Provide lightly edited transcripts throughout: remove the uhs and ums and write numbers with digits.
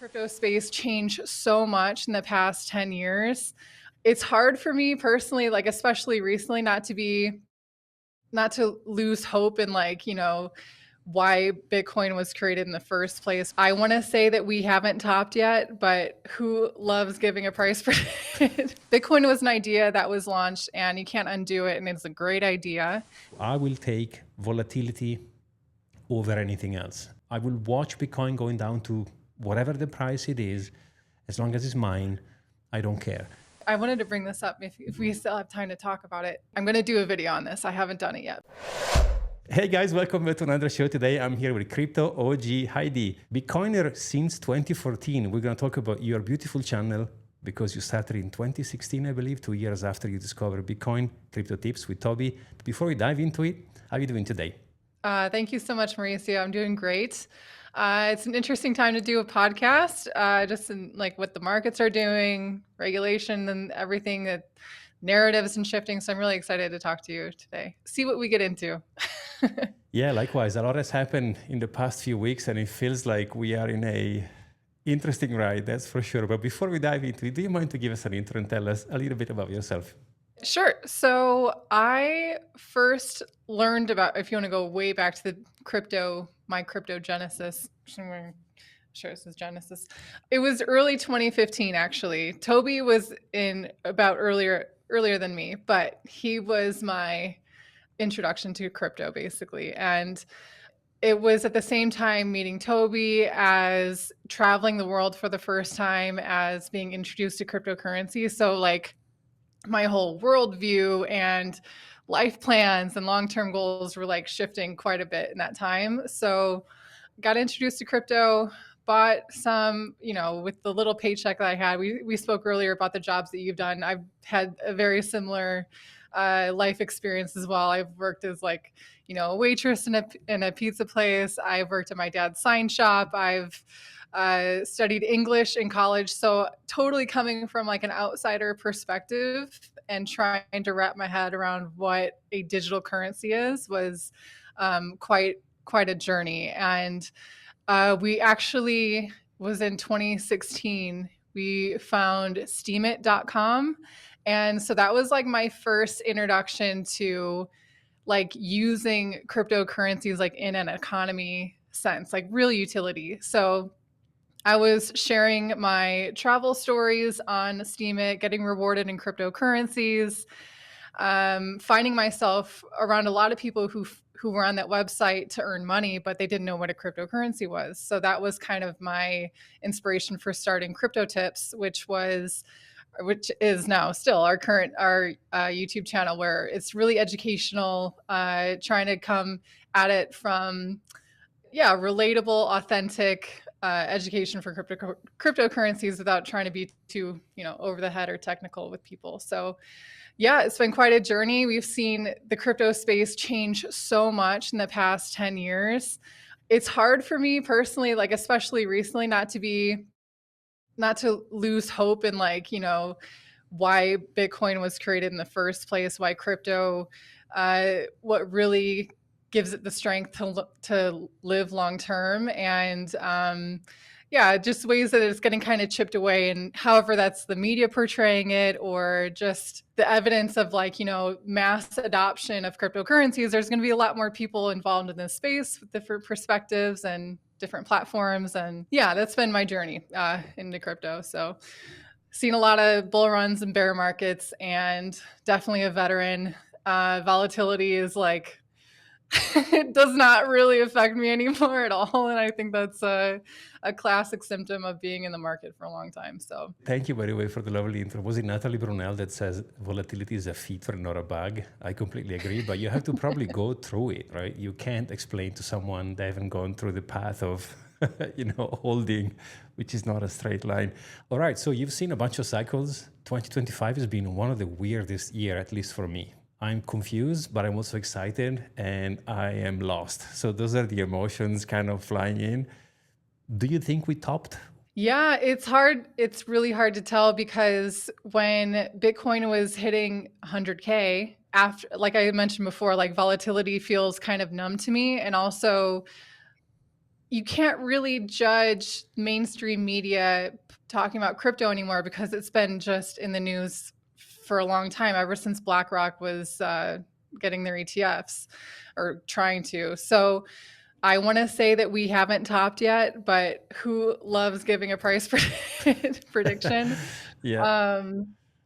crypto space changed so much in the past 10 years. It's hard for me personally, like especially recently, not to lose hope in why Bitcoin was created in the first place. I want to say that we haven't topped yet, but who loves giving a price for it? Bitcoin was an idea that was launched and you can't undo it, and it's a great idea. I will take volatility over anything else. I will watch Bitcoin going down to whatever the price it is. As long as it's mine, I don't care. I wanted to bring this up if we still have time to talk about it. I'm going to do a video on this. I haven't done it yet. Hey guys, welcome back to another show. Today I'm here with Crypto OG Heidi. Bitcoiner since 2014. We're going to talk about your beautiful channel because you started in 2016, I believe, 2 years after you discovered Bitcoin. Crypto Tips with Toby. Before we dive into it, how are you doing today? Thank you so much, Mauricio. I'm doing great. It's an interesting time to do a podcast, just in like what the markets are doing, regulation and everything, that narratives and shifting. So I'm really excited to talk to you today. See what we get into. Yeah, likewise. A lot has happened in the past few weeks and it feels like we are in a interesting ride, that's for sure. But before we dive into it, do you mind to give us an intro and tell us a little bit about yourself? Sure. So I first learned about, if you want to go way back to my crypto genesis, I'm sure this is Genesis. It was early 2015, actually. Toby was in about earlier than me, but he was my introduction to crypto, basically. And it was at the same time meeting Toby, as traveling the world for the first time, as being introduced to cryptocurrency. So like my whole worldview and life plans and long-term goals were like shifting quite a bit in that time. So got introduced to crypto, bought some, with the little paycheck that I had. We spoke earlier about the jobs that you've done. I've had a very similar life experience as well. I've worked as a waitress in a pizza place. I've worked at my dad's sign shop. I've studied English in college. So totally coming from like an outsider perspective and trying to wrap my head around what a digital currency was quite a journey. And we actually was in 2016, we found steemit.com. And so that was like my first introduction to like using cryptocurrencies like in an economy sense, like real utility. So I was sharing my travel stories on Steemit, getting rewarded in cryptocurrencies, finding myself around a lot of people who were on that website to earn money, but they didn't know what a cryptocurrency was. So that was kind of my inspiration for starting Crypto Tips, which is now still our YouTube channel, where it's really educational, trying to come at it from relatable, authentic education for cryptocurrencies without trying to be too over the head or technical with people. So yeah, it's been quite a journey. We've seen the crypto space change so much in the past 10 years. It's hard for me personally, like especially recently, not to lose hope in why Bitcoin was created in the first place, why crypto, what really gives it the strength to live long term, and just ways that it's getting kind of chipped away. And however that's the media portraying it, or just the evidence of mass adoption of cryptocurrencies, there's going to be a lot more people involved in this space with different perspectives and different platforms. And that's been my journey into crypto. So seen a lot of bull runs and bear markets, and definitely a veteran. Volatility is like, it does not really affect me anymore at all. And I think that's a classic symptom of being in the market for a long time. So thank you, by the way, for the lovely intro. Was it Natalie Brunel that says volatility is a feature, not a bug? I completely agree, but you have to probably go through it, right? You can't explain to someone they haven't gone through the path of holding, which is not a straight line. All right, so you've seen a bunch of cycles. 2025 has been one of the weirdest year, at least for me. I'm confused, but I'm also excited, and I am lost. So those are the emotions kind of flying in. Do you think we topped? Yeah, it's hard. It's really hard to tell, because when Bitcoin was hitting 100K, after, like I mentioned before, like volatility feels kind of numb to me. And also you can't really judge mainstream media talking about crypto anymore because it's been just in the news for a long time, ever since BlackRock was getting their ETFs or trying to. So I want to say that we haven't topped yet, but who loves giving a price prediction? Yeah.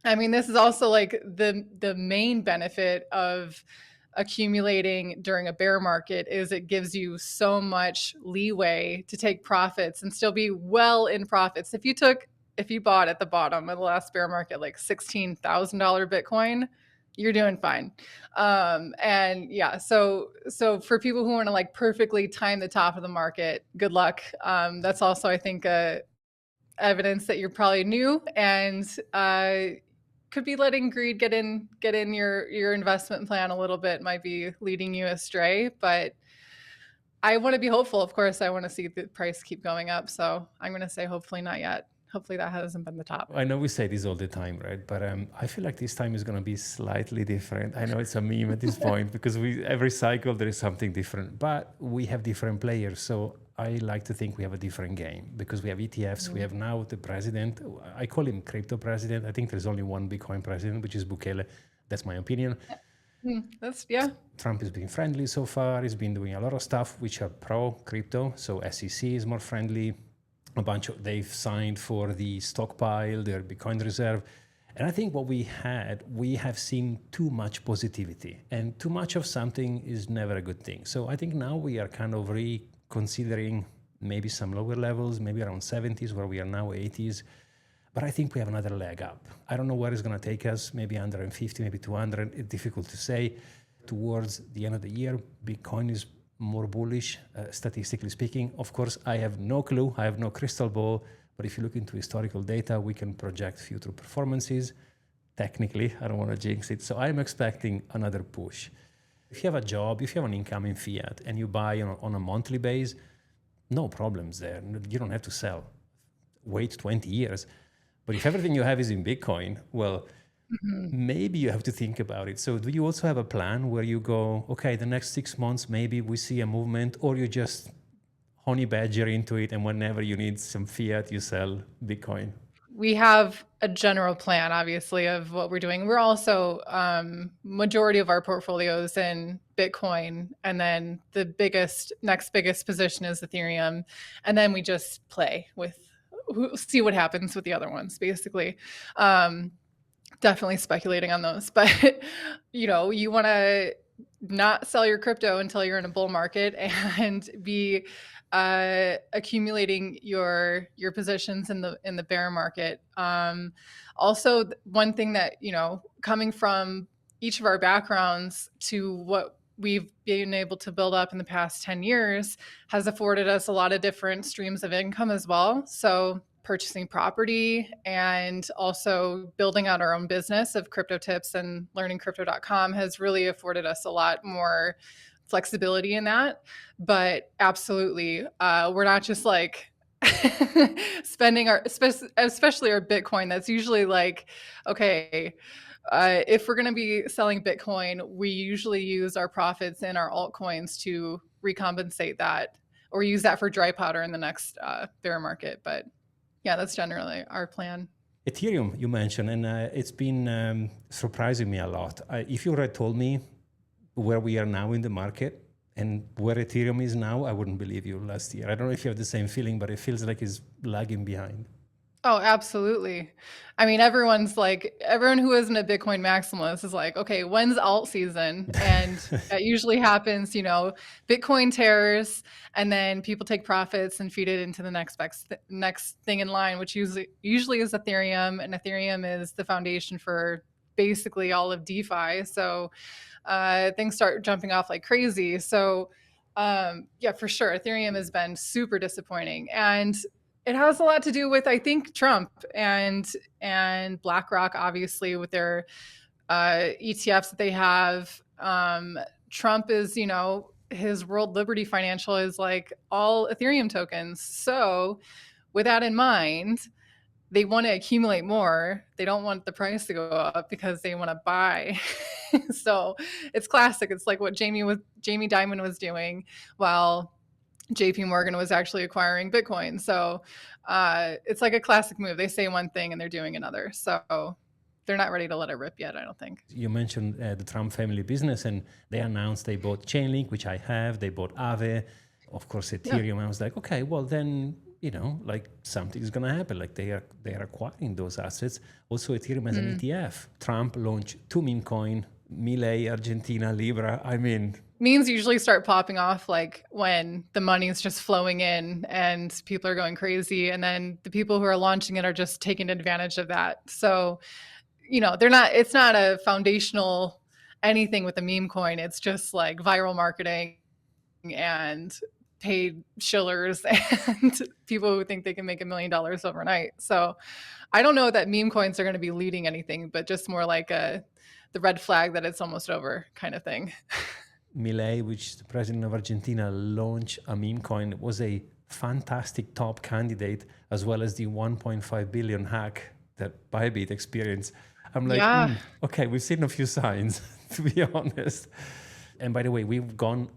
I mean, this is also like the main benefit of accumulating during a bear market is it gives you so much leeway to take profits and still be well in profits. If you bought at the bottom of the last bear market like $16,000 Bitcoin, you're doing fine. And yeah, so for people who want to like perfectly time the top of the market, good luck. That's also, I think, evidence that you're probably new and could be letting greed get in your investment plan a little bit, might be leading you astray. But I want to be hopeful. Of course, I want to see the price keep going up. So I'm going to say hopefully not yet. Hopefully that hasn't been the top. I know we say this all the time, right? But I feel like this time is going to be slightly different. I know it's a meme at this point because every cycle there is something different, but we have different players. So I like to think we have a different game because we have ETFs. We have now the president. I call him crypto president. I think there's only one Bitcoin president, which is Bukele. That's my opinion. Yeah. Trump has been friendly so far. He's been doing a lot of stuff which are pro crypto. So SEC is more friendly. They've signed for the stockpile, their Bitcoin reserve. And I think we have seen too much positivity, and too much of something is never a good thing. So I think now we are kind of reconsidering maybe some lower levels, maybe around 70s where we are now, 80s. But I think we have another leg up. I don't know where it's going to take us, maybe 150, maybe 200. It's difficult to say. Towards the end of the year, Bitcoin is more bullish, statistically speaking. Of course, I have no clue. I have no crystal ball. But if you look into historical data, we can project future performances. Technically, I don't want to jinx it. So I'm expecting another push. If you have a job, if you have an income in fiat and you buy on a monthly base, no problems there. You don't have to sell. Wait 20 years. But if everything you have is in Bitcoin, well, maybe you have to think about it. So do you also have a plan where you go, okay, the next 6 months, maybe we see a movement, or you just honey badger into it and whenever you need some fiat, you sell Bitcoin? We have a general plan, obviously, of what we're doing. We're also majority of our portfolios in Bitcoin, and then the next biggest position is Ethereum, and then we just play with, see what happens with the other ones, basically. Definitely speculating on those, but you want to not sell your crypto until you're in a bull market and be accumulating your positions in the bear market. Also, one thing that coming from each of our backgrounds to what we've been able to build up in the past 10 years has afforded us a lot of different streams of income as well. So purchasing property and also building out our own business of crypto tips and learningcrypto.com has really afforded us a lot more flexibility in that. But absolutely, we're not just like spending especially our Bitcoin. That's usually like, okay, if we're going to be selling Bitcoin, we usually use our profits in our altcoins to recompensate that, or use that for dry powder in the next bear market. But yeah, that's generally our plan. Ethereum, you mentioned, and it's been surprising me a lot. If you had told me where we are now in the market and where Ethereum is now, I wouldn't believe you last year. I don't know if you have the same feeling, but it feels like it's lagging behind. Oh, absolutely. I mean, everyone who isn't a Bitcoin maximalist is like, okay, when's alt season? And that usually happens, Bitcoin tears, and then people take profits and feed it into the next thing in line, which usually is Ethereum, and Ethereum is the foundation for basically all of DeFi. So things start jumping off like crazy. So yeah, for sure, Ethereum has been super disappointing, and it has a lot to do with, I think, Trump and BlackRock, obviously, with their ETFs that they have. Trump is, his World Liberty Financial is like all Ethereum tokens. So with that in mind, they want to accumulate more. They don't want the price to go up because they want to buy. So it's classic. It's like what Jamie Dimon was doing while JP Morgan was actually acquiring Bitcoin. So it's like a classic move. They say one thing and they're doing another. So they're not ready to let it rip yet, I don't think. You mentioned the Trump family business, and they announced they bought Chainlink, which I have. They bought Aave, of course, Ethereum. Yeah. I was like, okay, well then, like something is going to happen. Like they are acquiring those assets. Also, Ethereum has an ETF. Trump launched 2 meme coin, Milei, Argentina, Libra. I mean, memes usually start popping off like when the money is just flowing in and people are going crazy, and then the people who are launching it are just taking advantage of that. So it's not a foundational anything with a meme coin. It's just like viral marketing and paid shillers and people who think they can make $1 million overnight. So I don't know that meme coins are going to be leading anything, but just more like the red flag that it's almost over kind of thing. Milei, which is the president of Argentina, launched a meme coin. It was a fantastic top candidate, as well as the 1.5 billion hack that Bybit experienced. I'm like, okay, we've seen a few signs, to be honest. And by the way, we've gone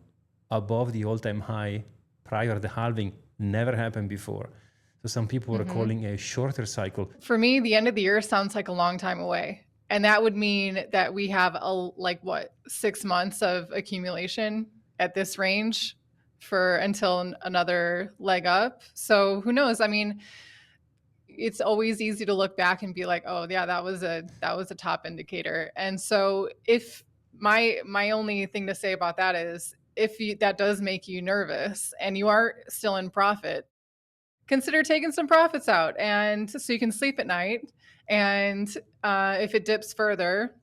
above the all-time high prior to the halving. Never happened before. So some people are calling a shorter cycle. For me, the end of the year sounds like a long time away. And that would mean that we have 6 months of accumulation at this range until another leg up. So who knows? I mean, it's always easy to look back and be like, oh yeah, that was a top indicator. And so if my only thing to say about that is, if that does make you nervous and you are still in profit, consider taking some profits out, and so you can sleep at night. And if it dips further,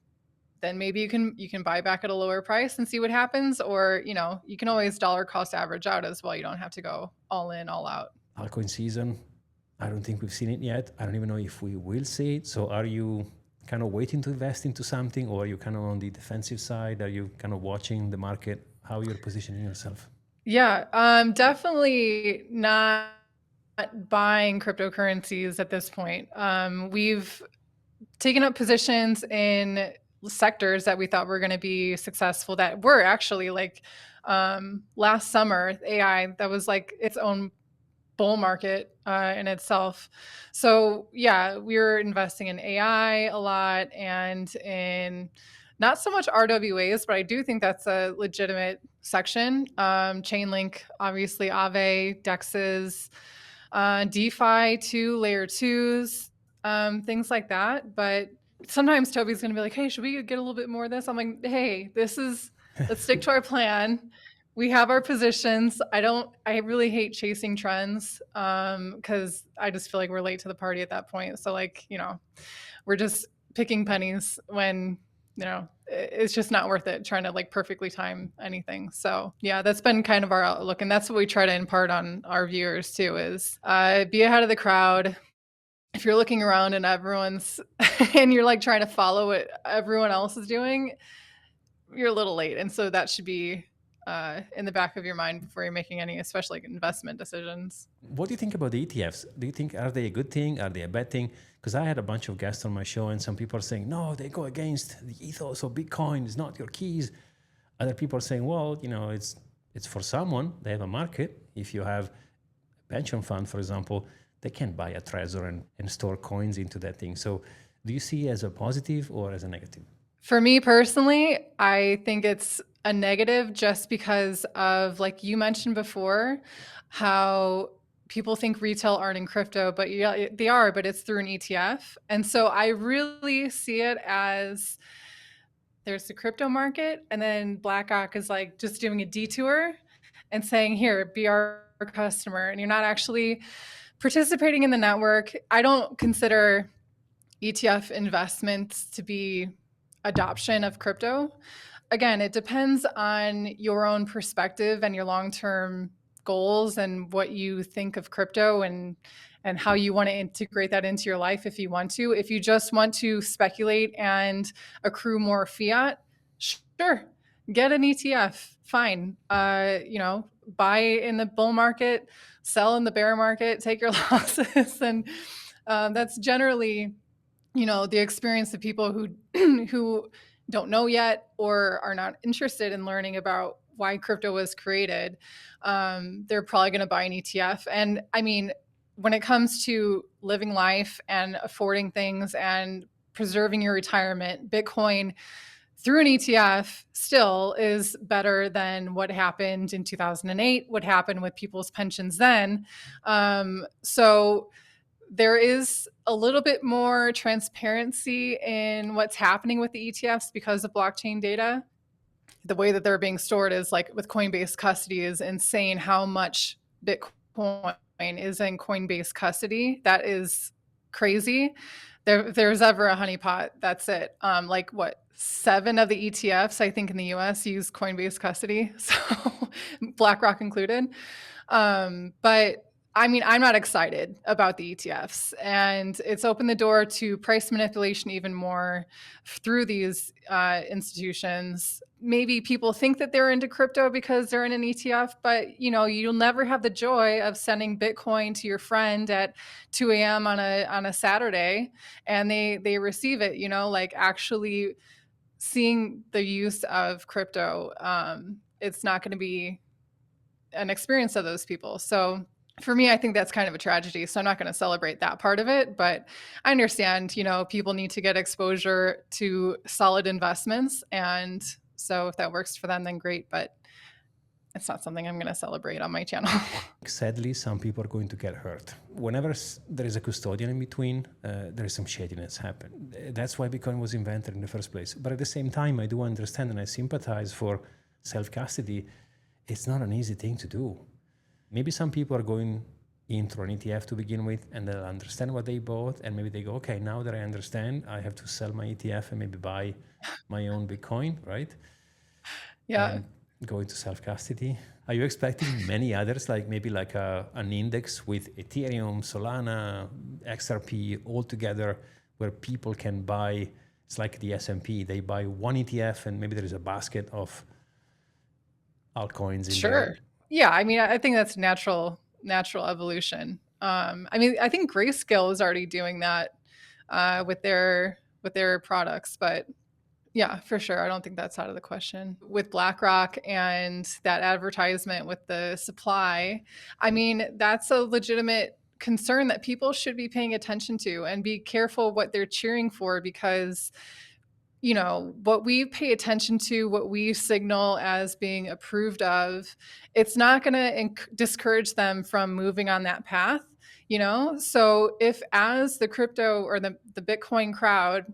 then maybe you can buy back at a lower price and see what happens. Or you can always dollar cost average out as well. You don't have to go all in, all out. Altcoin season, I don't think we've seen it yet. I don't even know if we will see it. So are you kind of waiting to invest into something, or are you kind of on the defensive side? Are you kind of watching the market? How you're positioning yourself? Yeah, definitely not buying cryptocurrencies at this point. We've taken up positions in sectors that we thought were going to be successful, that were actually like last summer, AI, that was like its own bull market in itself. So yeah, we were investing in AI a lot, and in not so much RWAs, but I do think that's a legitimate section. Chainlink, obviously, Aave, DEXs, DeFi too, layer twos, things like that. But sometimes Toby's going to be like, hey, should we get a little bit more of this? I'm like, hey, let's stick to our plan. We have our positions. I really hate chasing trends because I just feel like we're late to the party at that point. So we're just picking pennies when, it's just not worth it trying to perfectly time anything. So yeah, that's been kind of our outlook. And that's what we try to impart on our viewers too, is be ahead of the crowd. If you're looking around and and you're trying to follow what everyone else is doing, you're a little late. And so that should be in the back of your mind before you're making any, especially investment decisions. What do you think about the ETFs? Do you think, are they a good thing? Are they a bad thing? Because I had a bunch of guests on my show, and some people are saying, no, they go against the ethos of Bitcoin. It's not your keys. Other people are saying, well, it's for someone. They have a market. If you have a pension fund, for example, they can buy a Trezor and store coins into that thing. So do you see it as a positive or as a negative? For me personally, I think it's a negative, just because of, like you mentioned before, how people think retail aren't in crypto, but yeah, they are, but it's through an ETF. And so I really see it as, there's the crypto market, and then BlackRock is just doing a detour and saying, here, be our customer. And you're not actually participating in the network. I don't consider ETF investments to be adoption of crypto. Again, it depends on your own perspective and your long-term goals and what you think of crypto and how you want to integrate that into your life if you want to. If you just want to speculate and accrue more fiat, sure, get an ETF, fine. Buy in the bull market, sell in the bear market, take your losses. And that's generally, the experience of people who don't know yet or are not interested in learning about why crypto was created, they're probably going to buy an ETF. And I mean, when it comes to living life and affording things and preserving your retirement, Bitcoin through an ETF still is better than what happened in 2008, what happened with people's pensions then. So there is a little bit more transparency in what's happening with the ETFs because of blockchain data. The way that they're being stored is like with Coinbase custody is insane how much Bitcoin is in Coinbase custody. That is crazy. There's ever a honeypot, that's it. Like what, 7 of the ETFs, I think in the US use Coinbase custody, so BlackRock included. But I mean, I'm not excited about the ETFs, and it's opened the door to price manipulation even more through these institutions. Maybe people think that they're into crypto because they're in an ETF, but you'll never have the joy of sending Bitcoin to your friend at 2 a.m. on a Saturday, and they receive it. Like actually seeing the use of crypto, it's not going to be an experience of those people. So for me, I think that's kind of a tragedy. So I'm not going to celebrate that part of it, but I understand, people need to get exposure to solid investments. And so if that works for them, then great. But it's not something I'm going to celebrate on my channel. Sadly, some people are going to get hurt. Whenever there is a custodian in between, there is some shadiness happen. That's why Bitcoin was invented in the first place. But at the same time, I do understand and I sympathize for self-custody. It's not an easy thing to do. Maybe some people are going in through an ETF to begin with, and they'll understand what they bought, and maybe they go, okay, now that I understand, I have to sell my ETF and maybe buy my own Bitcoin, right? Yeah. And go into self-custody. Are you expecting many others, like maybe like an index with Ethereum, Solana, XRP all together, where people can buy, it's like the S&P, they buy one ETF and maybe there is a basket of altcoins in Sure. there? Yeah, I mean, I think that's natural evolution. I mean, I think Grayscale is already doing that with their products, but yeah, for sure. I don't think that's out of the question. With BlackRock and that advertisement with the supply, I mean, that's a legitimate concern that people should be paying attention to and be careful what they're cheering for, because what we pay attention to, what we signal as being approved of, it's not going to discourage them from moving on that path. So if as the crypto or the Bitcoin crowd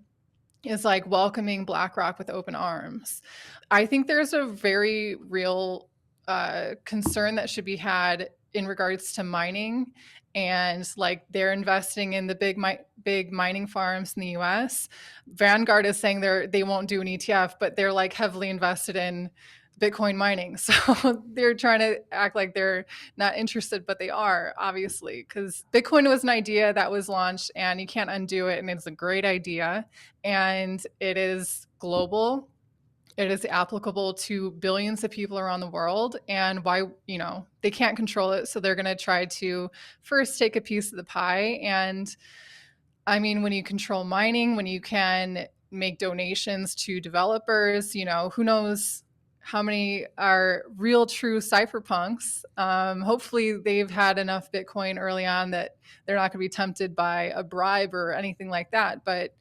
is like welcoming BlackRock with open arms, I think there's a very real concern that should be had in regards to mining. And like they're investing in the big mining farms in the US. Vanguard is saying they won't do an ETF, but they're like heavily invested in Bitcoin mining. So they're trying to act like they're not interested, but they are, obviously, because Bitcoin was an idea that was launched and you can't undo it. And it's a great idea. And it is global. It is applicable to billions of people around the world. And why, they can't control it. So they're going to try to first take a piece of the pie. And I mean, when you control mining, when you can make donations to developers, who knows how many are real true cypherpunks. Hopefully they've had enough Bitcoin early on that they're not going to be tempted by a bribe or anything like that. But,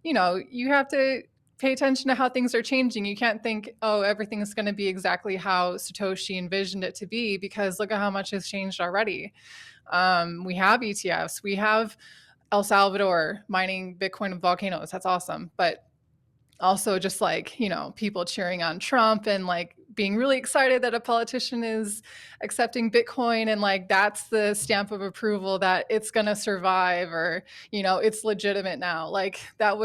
you have to pay attention to how things are changing. You can't think, oh, everything's going to be exactly how Satoshi envisioned it to be, because look at how much has changed already. We have ETFs. We have El Salvador mining Bitcoin and volcanoes. That's awesome. But also just like, people cheering on Trump and like being really excited that a politician is accepting Bitcoin, and like that's the stamp of approval that it's going to survive, or, it's legitimate now. Like it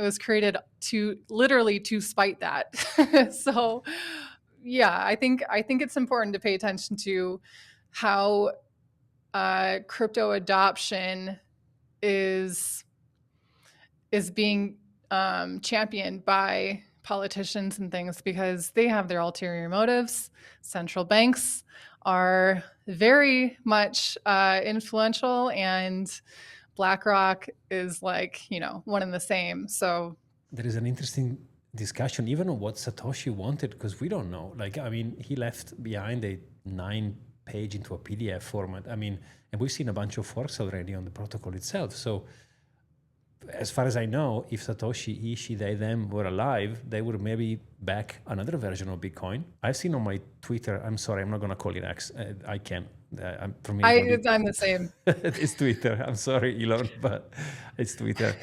was created literally to spite that. So yeah, I think it's important to pay attention to how crypto adoption is being championed by politicians and things, because they have their ulterior motives. Central banks are very much influential, and BlackRock is like, one and the same. So there is an interesting discussion even on what Satoshi wanted, because we don't know. Like, I mean, he left behind a 9-page into a PDF format. I mean, and we've seen a bunch of forks already on the protocol itself. So as far as I know, if Satoshi, he, she, they, them were alive, they would maybe back another version of Bitcoin. I've seen on my Twitter, I'm sorry, I'm not going to call it X. I can't. For me, I'm the same. it's Twitter. I'm sorry, Elon, but it's Twitter.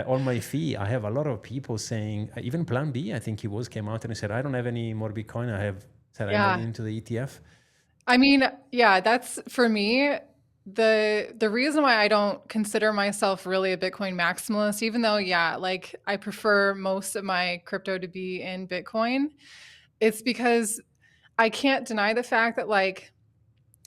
On my feed, I have a lot of people saying, even Plan B, I think he came out and he said, I don't have any more Bitcoin. I have said I'm not into the ETF. I mean, yeah, that's for me. The reason why I don't consider myself really a Bitcoin maximalist, even though, yeah, like I prefer most of my crypto to be in Bitcoin, it's because I can't deny the fact that like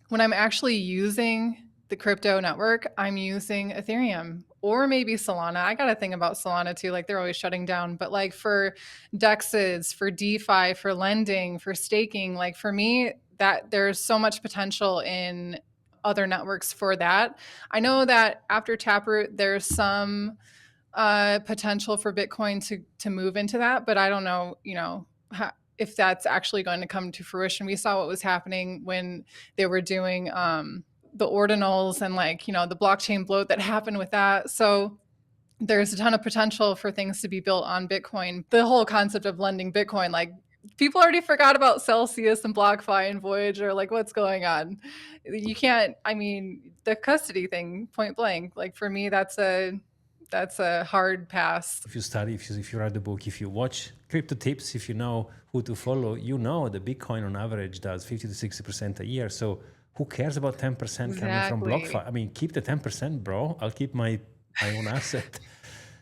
when I'm actually using the crypto network, I'm using Ethereum or maybe Solana. I got to think about Solana too. Like they're always shutting down, but like for DEXs, for DeFi, for lending, for staking, like for me, that there's so much potential in other networks for that. I know that after Taproot, there's some potential for Bitcoin to move into that, but I don't know, if that's actually going to come to fruition. We saw what was happening when they were doing the ordinals and the blockchain bloat that happened with that. So there's a ton of potential for things to be built on Bitcoin. The whole concept of lending Bitcoin, like people already forgot about Celsius and BlockFi and Voyager. Like what's going on? You can't, I mean, the custody thing, point blank, like for me, that's a hard pass. If you study, if you read the book, if you watch Crypto Tips, if you know who to follow, you know the Bitcoin on average does 50 to 60% a year. So who cares about 10% coming from BlockFi? I mean, keep the 10%, bro. I'll keep my own asset.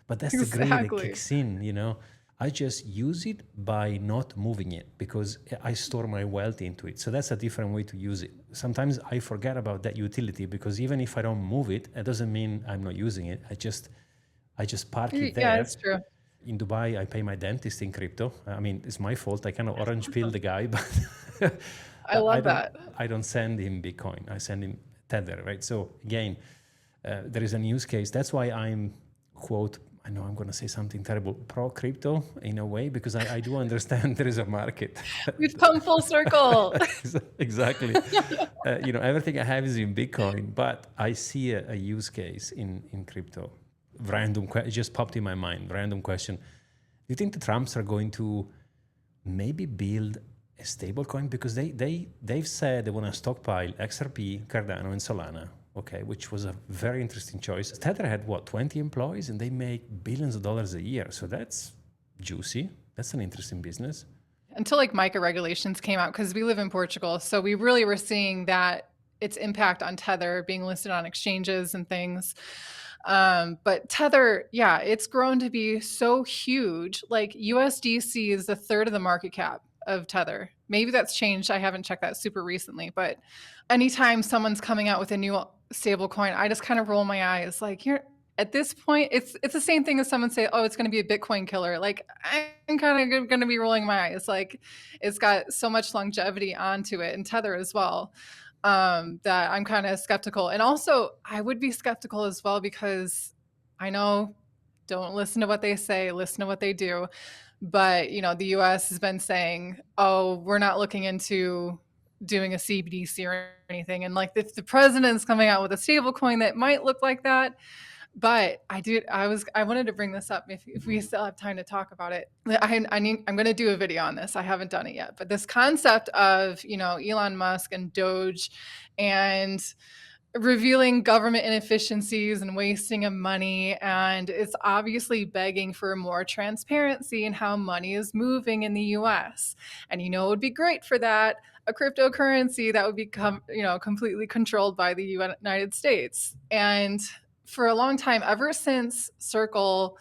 But that's the greed that kicks in, I just use it by not moving it because I store my wealth into it. So that's a different way to use it. Sometimes I forget about that utility because even if I don't move it, it doesn't mean I'm not using it. I just park it there. Yeah, that's true. In Dubai, I pay my dentist in crypto. I mean, it's my fault. I kind of orange pill the guy, but I love that. I don't send him Bitcoin. I send him Tether, right? So again, there is a use case. That's why I'm, quote, I know I'm going to say something terrible, pro crypto in a way, because I do understand there is a market. We've come full circle. Exactly. Everything I have is in Bitcoin, but I see a use case in crypto. It just popped in my mind. Random question. Do you think the Trumps are going to maybe build a stablecoin? Because they've said they want to stockpile XRP, Cardano, and Solana. Okay, which was a very interesting choice. Tether had 20 employees, and they make billions of dollars a year. So that's juicy. That's an interesting business. Until MiCA regulations came out, because we live in Portugal, so we really were seeing that its impact on Tether being listed on exchanges and things. But Tether, yeah, it's grown to be so huge. Like USDC is a third of the market cap of Tether. Maybe that's changed. I haven't checked that super recently, but anytime someone's coming out with a new stable coin, I just kind of roll my eyes. Like you're at this point, it's the same thing as someone say, oh, it's going to be a Bitcoin killer. Like I'm kind of going to be rolling my eyes. Like it's got so much longevity onto it, and Tether as well. That I'm kind of skeptical. And also I would be skeptical as well because I know, don't listen to what they say, listen to what they do. But, the US has been saying, oh, we're not looking into doing a CBDC or anything. And like if the president's coming out with a stable coin that might look like that. But I wanted to bring this up if we still have time to talk about it. I'm going to do a video on this. I haven't done it yet, but this concept of, Elon Musk and Doge and revealing government inefficiencies and wasting of money. And it's obviously begging for more transparency in how money is moving in the US. And, it would be great for that, a cryptocurrency that would become, completely controlled by the United States. And for a long time, ever since Circle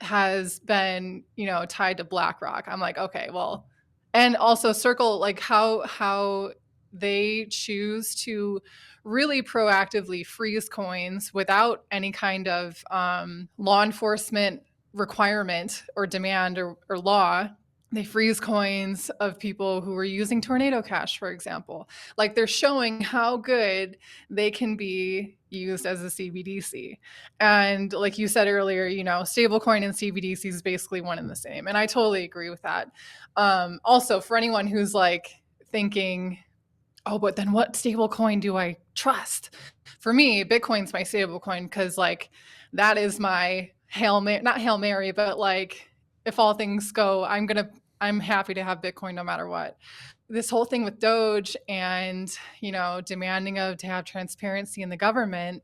has been, tied to BlackRock, I'm like, okay, well, and also Circle, like how they choose to really proactively freeze coins without any kind of law enforcement requirement or demand or law. They freeze coins of people who were using Tornado Cash, for example. Like they're showing how good they can be used as a CBDC. And like you said earlier, you know, stablecoin and CBDC is basically one and the same. And I totally agree with that. Also, for anyone who's like thinking, oh, but then what stablecoin do I trust? For me, Bitcoin's my stablecoin because like that is my not Hail Mary, but like if all things go, I'm happy to have Bitcoin no matter what. This whole thing with Doge and, you know, demanding to have transparency in the government,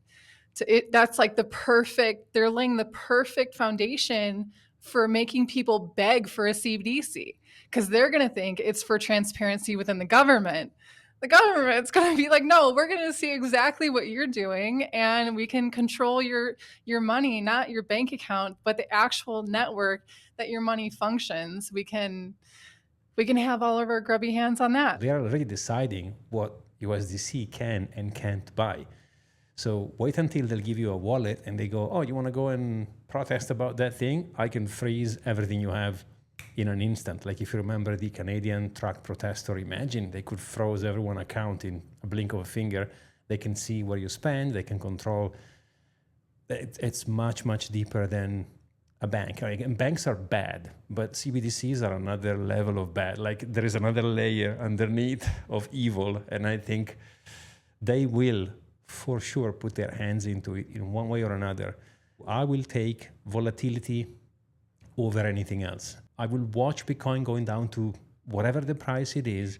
that's like they're laying the perfect foundation for making people beg for a CBDC because they're going to think it's for transparency within the government. The government's going to be like, no, we're going to see exactly what you're doing and we can control your money, not your bank account, but the actual network that your money functions. We can have all of our grubby hands on that. They are already deciding what USDC can and can't buy. So wait until they'll give you a wallet and they go, oh, you want to go and protest about that thing? I can freeze everything you have in an instant. Like if you remember the Canadian truck protester, imagine they could froze everyone's account in a blink of a finger. They can see where you spend, they can control. It's much, much deeper than a bank. And banks are bad, but CBDCs are another level of bad. Like there is another layer underneath of evil. And I think they will for sure put their hands into it in one way or another. I will take volatility over anything else. I will watch Bitcoin going down to whatever the price it is,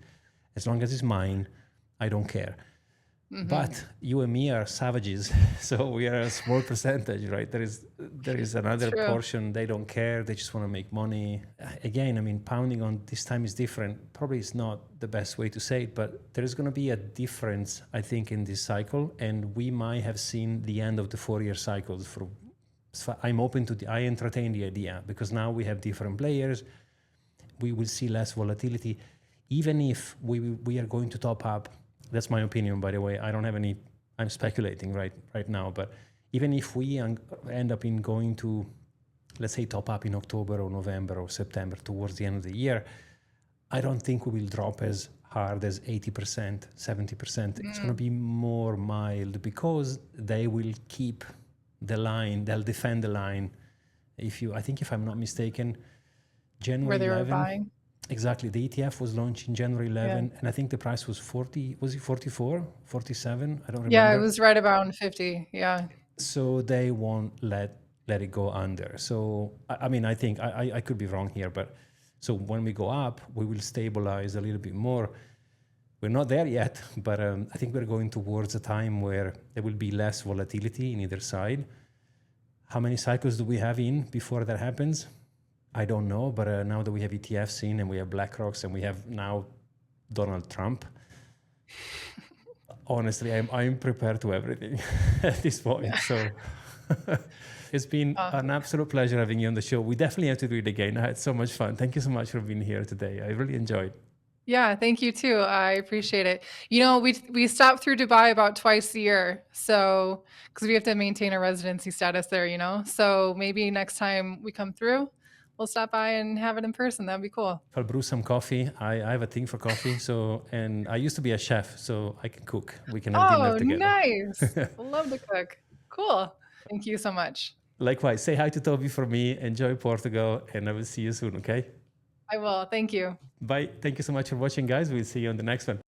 as long as it's mine, I don't care. Mm-hmm. But you and me are savages, so we are a small percentage, right? There is another portion, they don't care, they just want to make money. Again, I mean, pounding on this time is different. Probably it's not the best way to say it, but there is going to be a difference, I think, in this cycle, and we might have seen the end of the 4-year cycles. I'm open to I entertain the idea, because now we have different players, we will see less volatility. Even if we are going to top up, that's my opinion, by the way. I don't have any, I'm speculating right now, but even if we end up in going to, let's say, top up in October or November or September towards the end of the year, I don't think we will drop as hard as 80%, 70%. It's going to be more mild because they will keep the line, they'll defend the line. I think if I'm not mistaken, January where they 11, were buying. Exactly. The ETF was launched in January 11, and I think the price was 40, was it 44, 47? I don't remember. Yeah, it was right around 50, yeah. So they won't let it go under. So, I mean, I think, I could be wrong here, but so when we go up, we will stabilize a little bit more. We're not there yet, but I think we're going towards a time where there will be less volatility in either side. How many cycles do we have in before that happens? I don't know, but now that we have ETFs in and we have BlackRocks and we have now Donald Trump, honestly, I'm prepared to everything at this point. Yeah. So it's been an absolute pleasure having you on the show. We definitely have to do it again. I had so much fun. Thank you so much for being here today. I really enjoyed. Yeah, thank you too. I appreciate it. You know, we stop through Dubai about twice a year. So, because we have to maintain a residency status there, you know. So maybe next time we come through, we'll stop by and have it in person. That'd be cool. I'll brew some coffee. I have a thing for coffee. And I used to be a chef, so I can cook. We can have dinner together. Nice. Love to cook. Cool. Thank you so much. Likewise. Say hi to Toby for me. Enjoy Portugal, and I will see you soon, okay? I will. Thank you. Bye. Thank you so much for watching, guys. We'll see you on the next one.